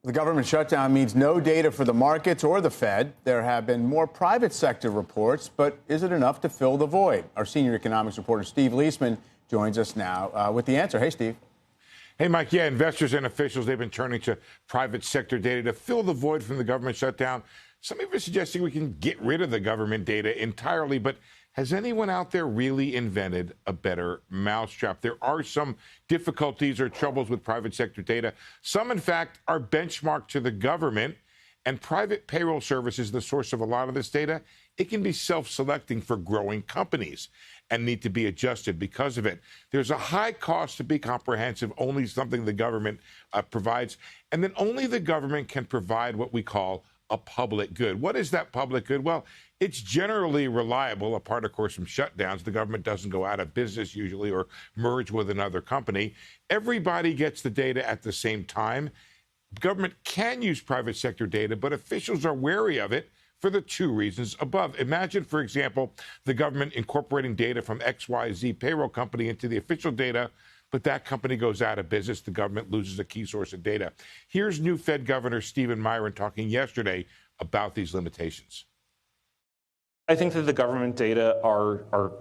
The government shutdown means no data for the markets or the Fed. There have been more private sector reports, but is it enough to fill the void? Our senior economics reporter, Steve Leisman, joins us now with the answer. Hey, Steve. Hey, Mike. Yeah, investors and officials, they've been turning to private sector data to fill the void from the government shutdown. Some of you are suggesting we can get rid of the government data entirely, but has anyone out there really invented a better mousetrap? There are some difficulties or troubles with private sector data. Some, in fact, are benchmarked to the government, and private payroll services, the source of a lot of this data, it can be self-selecting for growing companies and need to be adjusted because of it. There's a high cost to be comprehensive, only something the government provides, and then only the government can provide what we call a public good. What is that public good? Well, it's generally reliable, apart, of course, from shutdowns. The government doesn't go out of business usually or merge with another company. Everybody gets the data at the same time. Government can use private sector data, but officials are wary of it for the two reasons above. Imagine, for example, the government incorporating data from XYZ payroll company into the official data, but that company goes out of business. The government loses a key source of data. Here's new Fed Governor Stephen Miron talking yesterday about these limitations. I think that the government data are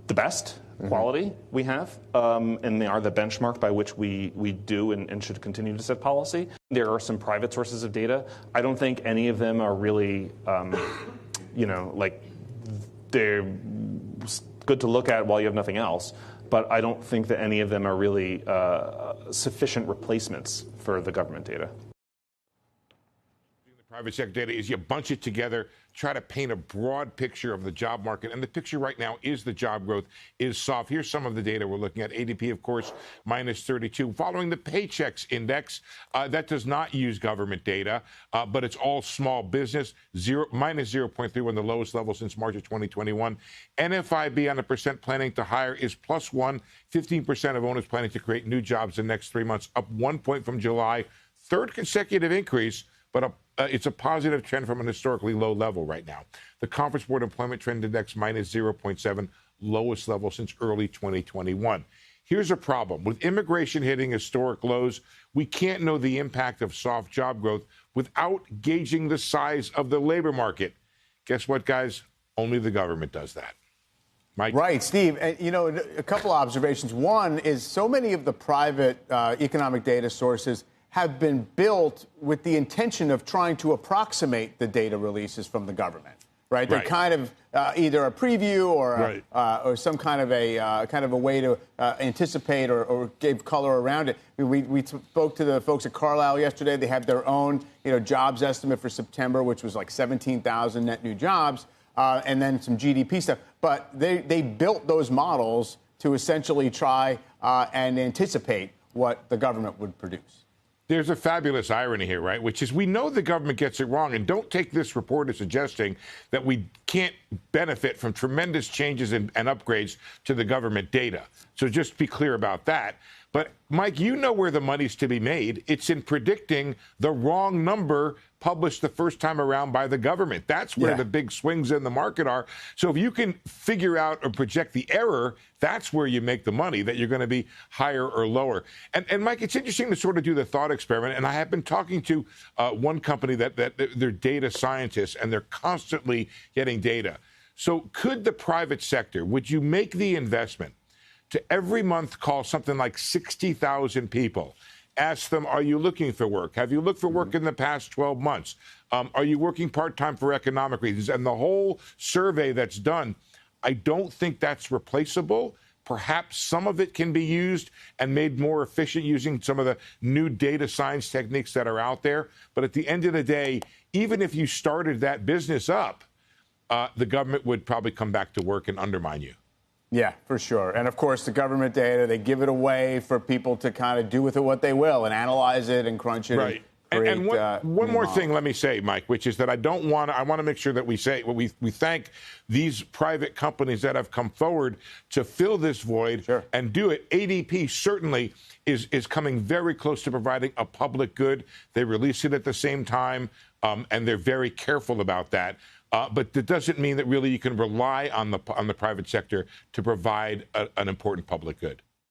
the best quality we have, and they are the benchmark by which we do and should continue to set policy. There are some private sources of data. I don't think any of them are really, like they're good to look at while you have nothing else. But I don't think that any of them are really sufficient replacements for the government data. The private sector data is you bunch it together, try to paint a broad picture of the job market. And the picture right now is the job growth is soft. Here's some of the data we're looking at. ADP, of course, minus 32. Following the Paychecks Index, that does not use government data, but it's all small business, minus 0.3, one of the lowest levels since March of 2021. NFIB on the percent planning to hire is plus 1. 15% of owners planning to create new jobs in the next 3 months, up 1 point from July. Third consecutive increase, but it's a positive trend from an historically low level right now. The Conference Board Employment Trend Index minus 0.7, lowest level since early 2021. Here's a problem. With immigration hitting historic lows, we can't know the impact of soft job growth without gauging the size of the labor market. Guess what, guys? Only the government does that. Mike? Right, Steve. A couple observations. One is so many of the private economic data sources have been built with the intention of trying to approximate the data releases from the government, right? They're kind of either a preview or some kind of a way to anticipate or give color around it. We spoke to the folks at Carlisle yesterday. They have their own jobs estimate for September, which was like 17,000 net new jobs, and then some GDP stuff. But they built those models to essentially try and anticipate what the government would produce. There's a fabulous irony here, right? Which is we know the government gets it wrong. And don't take this report as suggesting that we can't benefit from tremendous changes and upgrades to the government data. So just be clear about that. But, Mike, you know where the money's to be made. It's in predicting the wrong number published the first time around by the government. That's where the big swings in the market are. So if you can figure out or project the error, that's where you make the money, that you're going to be higher or lower. And Mike, it's interesting to sort of do the thought experiment. And I have been talking to one company that they're data scientists, and they're constantly getting data. So could the private sector, would you make the investment to every month call something like 60,000 people? Ask them, are you looking for work? Have you looked for work in the past 12 months? Are you working part-time for economic reasons? And the whole survey that's done, I don't think that's replaceable. Perhaps some of it can be used and made more efficient using some of the new data science techniques that are out there. But at the end of the day, even if you started that business up, the government would probably come back to work and undermine you. Yeah, for sure. And, of course, the government data, they give it away for people to kind of do with it what they will and analyze it and crunch it. Right. And one more thing, let me say, Mike, which is that I want to make sure that we say, we thank these private companies that have come forward to fill this void and do it. ADP certainly is coming very close to providing a public good. They release it at the same time, and they're very careful about that. But that doesn't mean that really you can rely on the private sector to provide an important public good.